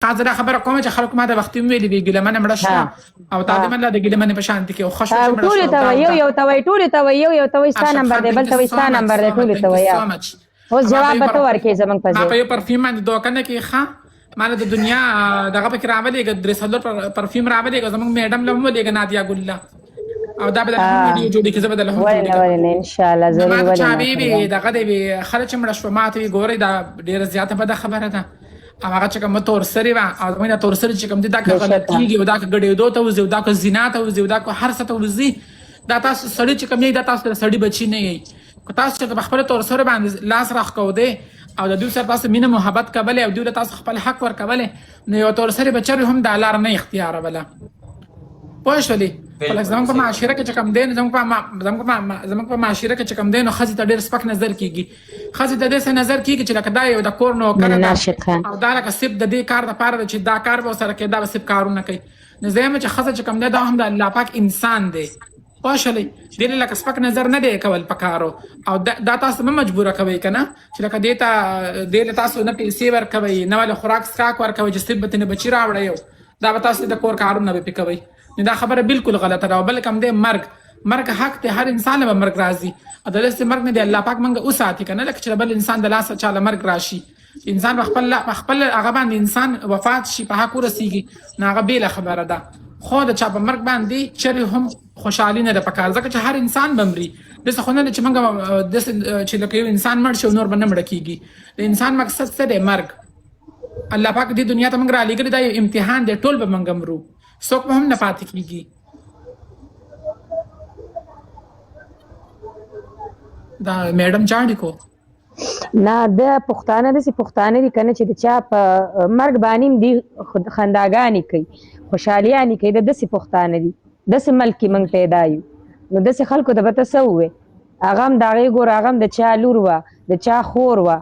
تا زه دا خبره کوم چې خلکو ما ته وختي ویلي دي ګیلمنه مړه شوه او تا دې من لا د ګیلمنې په شان کې او ښه شوه چې مړه ټولې ته وایي یو ته وایي ټولې ته وایي یو ته وایي ستا نمبر دی بل ته وایي ستا نمبر دی ټولې ته وایي اوس جواب به ته ورکړې زموږ په ما په ځای یو پرفیوم باندې دوکه نه کې ښه ما د دنیا دغه پکې راولېږه درې څلور پرفیوم راولېږه زموږ میډم له هم ولېږه نادیا ګله او دا به د ویډیو جوړې کې زه به د له هم ولې نه ولې نه انشاءالله ضرور ما ته ولې چا نه وی دغه دی خله چې مړه شوه ما ته وی ګورئ دا ډېره زیاته بده خبره ده او هغه چې کومه تورسرې وه او زموږ دا تورسرې چې کوم دي دا که غلطېږي او دا که ګډېدو ته وځي او دا که زنا ته وځي او دا که هر څه ته وځي دا تاسو سړي چې کوم یې دا تاسو د سړي بچي نه یئ که تاسو چې په خپله تورسرې باندې لاس راښکودی او د دوی سره تاسو مینه محبت کولی او دوی له تاسو خپل حق ورکولی نو یوه تورسرې بچرې هم دا لاره نه اختیاروله پوه شولې خو لکه زموږ په معاشره کې چې کوم دی نو زموږ په معاشره کې چې کوم دی نو ښځې ته ډېر سپک نظر کېږي ښځې ته داسې نظر کېږي چې لکه دا یو د کور نوکره ده او دا لکه صرف د دې کار دپاره ده چې دا کار به ورسره کوي دا به صرف کارونه کوي نو زه یم چې ښځه چې کوم دی دا هم د الله پاک انسان دی پوه شولې دې له لکه سپک نظر نه دی کول پکارو او دا تاسو مه مجبوره کوئ که نه چې لکه دې له تاسو نه پیسې ورکوئ نه ولې خوراک څښاک ورکوئ چې صرف به ترې بچي راوړئ یو دا به تاسو د کور کارونه به پرې کوئ نو دا خبره بالکل غلطه ده او بل کوم دی مرګ حق دی هر انسان له به مرګ راځي او د داسې مرګ نه دی الله پاک موږ وساتي که نه لکه چې بل انسان د لاسه چا له مرګ راشي انسان په خپل هغه باندې انسان وفات شي په حق ورسېږي نو هغه بېله خبره ده خو د چا په مرګ باندې چرې هم خوشحالي نه ده پکار ځکه چې هر انسان به مري داسې خو نه ده چې موږ داسې چې لکه یو انسان مړ شي او نور به نه مړه کېږي د انسان مقصد څه دی مرګ الله پاک دې دنیا ته موږ رالېږلي دا یو امتحان دی ټول به موږ مرو څوک به هم نه پاتې کېږي دا میډم جاړي کو نه د پښتانه داسې پښتانه دي که نه چې د چا په مرګ باندې هم دي خنداګانې کوي خوشحالیانې کوي د داسې پښتانه دي داسې ملک کې موږ پیدا یو نو داسې خلکو ته به ته څه ووایې هغه هم د هغې ګوره هغه هم د چا لور وه د چا خور وه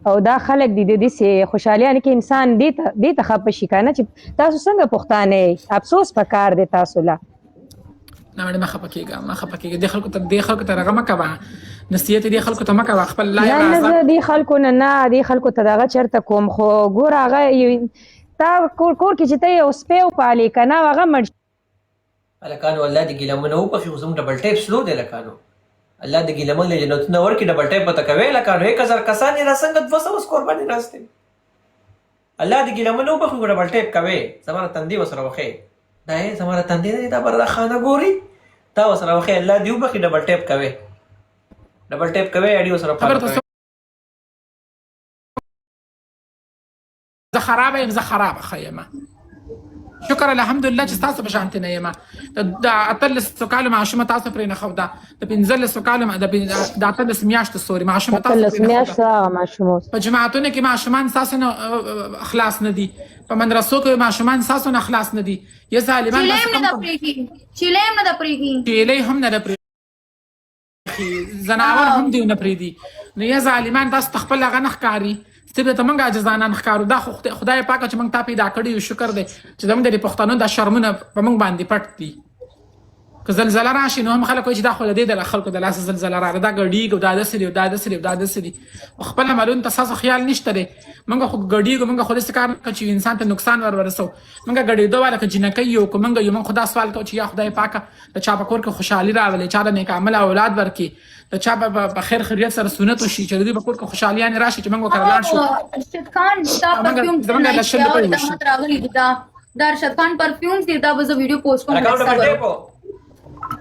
او دا خلک دي د داسې خوشحالیانې کې انسان دې ته خفه شي که نه چې تاسو څنګه پښتانه یې افسوس پکار دی تاسو له نه مړې مه خفه کېږه دې خلکو ته هغه مه کوه نصیحت دې خلکو ته مه کوه خپل لا نه زه دې خلکو نه دې خلکو ته دغه چېرته کوم خو ګوره هغه تا کور کې چې ته یو سپی وپالې که نه هغه مړ هلکانو الله دې ګیلمونه وبخښي خو زموږ ډبل ټیپ سلو دی هلکانو الله دې ګیلمن له جنتونه ورکړي ډبل ټیپ به ته کوې هلکانو 1000 کسان یې راڅنګه 200 سکور باندې ناست دي الله دې ګیلمونه وبخښي خو ډبل ټیپ کوې زما له تندي ورسره وښې دا یې زما له تندي نه دی دا برده خانه ګوري تا ورسره وښې الله دې وبخښي ډبل ټیپ کوې ډبل ټیپ کوې اډي ورسره فالو کوې زه خرابه ښه یم شکر الحمدلله چې ستاسو په شانتې نه یم د 18 کالو ماشومه تاسو پرې نښوده د 15 کالو د 18 میاشتو سوري ماشومه تاسو پرې نښوده په جماعتونو کې ماشومان ستاسو نه خلاص نه دي په مدرسو کې ماشومان ستاسو نه خلاص نه دي یا ظالمان چیلې هم نه ده پرېږي چیلې هم نه ده پرېږي ځناور هم دې نه پرېږدي نو یا ظالمان تاسو ته خپل هغه نه ښکاري صرف ته موږ عاجزانه ښکارو دا خو خدای پاکه چې موږ تا پیدا کړي یو شکر دی چې زموږ د پښتنو دا شرمونه په موږ باندې پټ دي که زلزله راشي نو هم خلک وایي چې دا خو د دې د خلکو د لاسه زلزله راغله دا ګډېږي او دا داسې دي او دا داسې دي او دا داسې دي خپل عملونو ته ستاسو خیال نشته دی موږ خو ګډېږو موږ خو داسې کار نه کوو چې انسان ته نقصان ورسو موږ ګډېدو والا که جنکۍ یو که موږ یو موږ خو دا سوال کوو چې یا خدای پاکه د چا په کور کې خوشحالي راولي چا د نیک عمله اولاد ورکړي د چا په خیر خیریت سره سنت وشي چې د دوی په کور کې خوشحالیانې راشي چې موږ ورکره لاړ شو ارشد خان ستا پرفیوم راغلی دا ارشد خان پرفیوم دی دا به زه ویډیو پوسټ کوم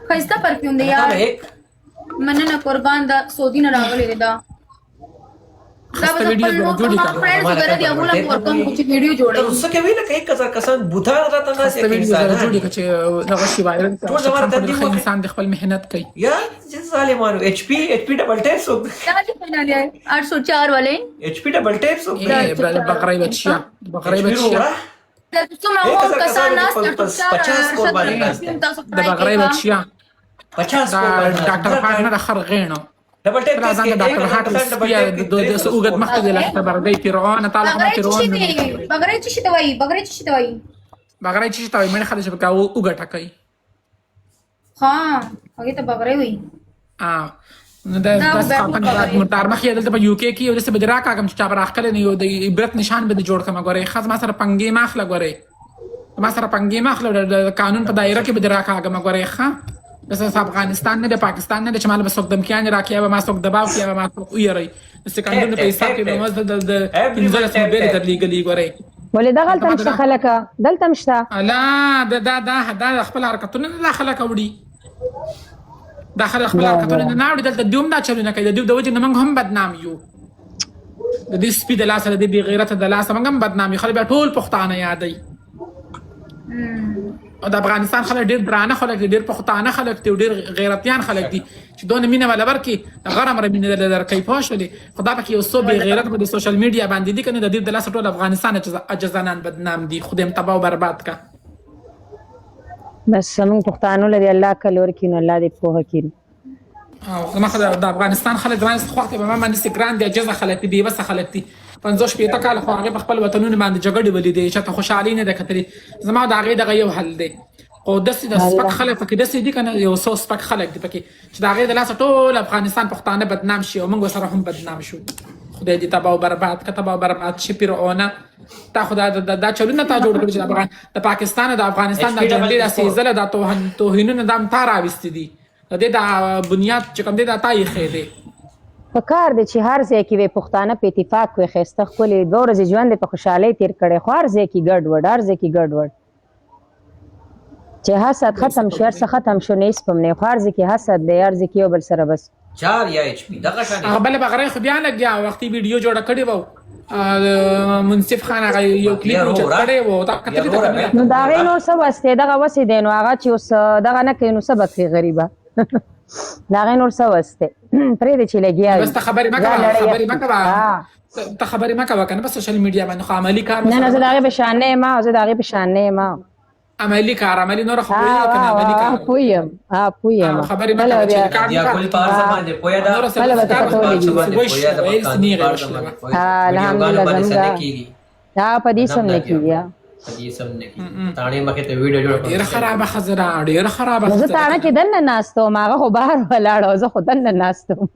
ښایسته پرفیوم دی یار مننه قربان دا سعودي نه راغلی دی دا خسته ویډیو جوړی فرینډز وغیرہ دی هغه له ورکوم چې ویډیو جوړي تر څه کوي لکه 1000 کسان بوتان راته نه خسته ویډیو جوړی چې دغه شی وایرل ټول زموږ تدبیر انسان د خپل مهنت کوي یا چې ظالمانو ایچ پی ډبل ټیپ سو کیا چې فائنل ہے 804 والے ایچ پی ډبل ټیپ سو بقره بچیا څومره کسان ناست 50 قرباني ناست د بقره بچیا 50 ډاکټر خان نه خر غینو ډبل ټیپ راځه د ډاکټر هاټ سپیا د اوګد مخته د لخت برګی پیروان تعالی کوم پیروان بغیر چی ته وای بغیر چی ته وای مې خلک په کاو اوګټه کوي ها هغه ته بغیر وای نو دا مردار مخ یې دلته په یو کې کې ولسه به راکاږم چې چا به راخکلی نه یو د عبرت نشان به دې جوړ کړم ګورئ ښځه ما سره پنګې مه اخله ګورئ ما سره پنګې مه اخله د قانون په دایره کې به دې راکاږم ګورئ ښه داسې افغانستان نه دی پاکستان نه دی چې ما له به څوک دمکیانې راکړي یا به ما څوک دباو کړي یا به ما څوک ویروي د سکندرونو په حساب کې به مزد د 15 موبایلې درلیږلي ګورئ ولې دغلته هم شته خلکه دلته هم شته لا دا خپل حرکتونه نه دا خلک وړي دا خلک خپل حرکتونه نه وړي دلته دوی هم دا چلونه کوي د دوی د وجې نه موږ هم بدنام یو د دې سپي د لاسه د دې بې غیرته د لاسه موږ هم بدنام یو خلک بیا ټول پښتانه یادوي او د افغانستان خلک ډېر درانه خلک دي ډېر پښتانه خلک دي ډېر غیرتیان خلک دي چې دونه مینه ولا ورکي غره مره مینه درکې پوه شولې خدا پکې یو څو بې غیرت په سوشل میډیا باندې دي کنه د دې د لاسه ټول افغانستان اجزانان بدنام دي خدای تباہ او برباد کا بس موږ پښتانه لري الله کله ورکړي نو الله دې پوهه کړي او زما د افغانستان خلک د خوښ په ما باندې سګران دي اجزه خلک دي بې وسه خلک دي 50 شپېته کاله خو هغې په خپل وطنونو باندې جګړې ولیدې چې ته خوشحالي نه ده کتلې زما د هغې دغه یو حل دی خو داسې د سپک خلک پکې داسې دي که نه یو څو سپک خلک دي پکې چې د هغې د لاسه ټول افغانستان پښتانه بدنام شي او موږ ورسره هم بدنام شو خدای دې تباه او برباد که تباه او برباد شي فرعونه تا خو دا چلونه تا جوړ کړي چې د پاکستان او د افغانستان د جنډې داسې ایزله دا توهینونه دا هم تا راویستي دي د دې د بنیاد چې کوم دی دا تا ایښی دی په کار دی چې هر ځای کې وي پښتانه په اتفاق وي ښایسته ښکلې 2 ورځې ژوند یې په خوشحالۍ تېر کړی خو هر ځای کې ګډوډ هر ځای کې ګډوډ چې حسد ختم شو هر څه ختم شو نه هېڅ په نه خو هر ځای کې حسد دی هر ځای کې یو بل سره بس 4 یا HP دغه شان هغه بله بغرۍ خو بیا لګیا وختي ویډیو جوړه کړې وه منصف خان هغه یو کلیپ اوچت کړی و دا کتلې ده نو د هغې نور څه وس دی دغه وسې دی نو هغه چې اوس دغه نه کوي نو څه به کوي غریبه د هغې نور څه وس دی پرېږدې چې لګیا وي بس ته خبرې مه کوه که نه په سوشل میډیا باندې خو عملي کار نه زه د هغې په شان نه یم زه د هغې په شان نه یم عملي کار عملي نور خو پوهېږي که نه عملي کار پوه یم خبرې مه کوه چې یا ګل په هر څه باندې پوهه ده الحمدلله زموږ په دې سم نه کېږي تاڼې مخې ته ویډیو جوړ ډېره خرابه ښځه ده ډېره خرابه زه تاڼه کې دننه ناست وم هغه خو بهر ولاړ او زه خو دننه ناست وم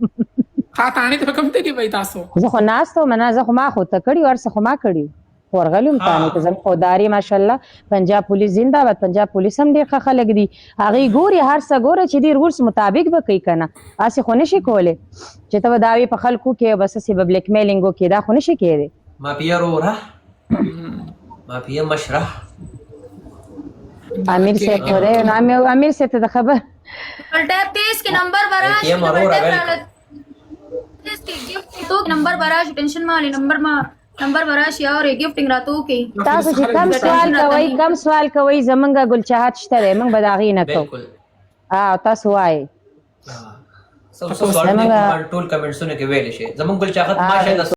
تاڼې ته په کوم ځای کې وئ تاسو زه خو ناست وم نه زه خو ما خو ته کړي هر څه خو ما کړي خو ورغلي وم تاڼې ته زموږ خوداري ماشاءالله پنجاب پولیس زنده باد پنجاب پولیس هم ډېر ښه خلک دي هغې ګوري هر څه ګوره چې دې رولس مطابق به کوي که نه هسې خو نشي کولی چې ته به دا وي په خلکو کې بس هسې به بلیک میلینګ وکړي دا خو نشي کېدی مافیا روره مافیا مشرح امیر صاحب خو دی نو امیر صاحب ته د خبر ټیپ تیز کې نمبر براش نمبر براش ټینشن مالي نمبر براش یا اور گفټینګ راتو کې تاسو چې کم سوال کوي زمونږ ګلچاهت شته دی موږ به د هغې نه کوو تاسو وایئ ټول کمنټسونه کې ویل شي زمونږ ګلچاهت ماشاءالله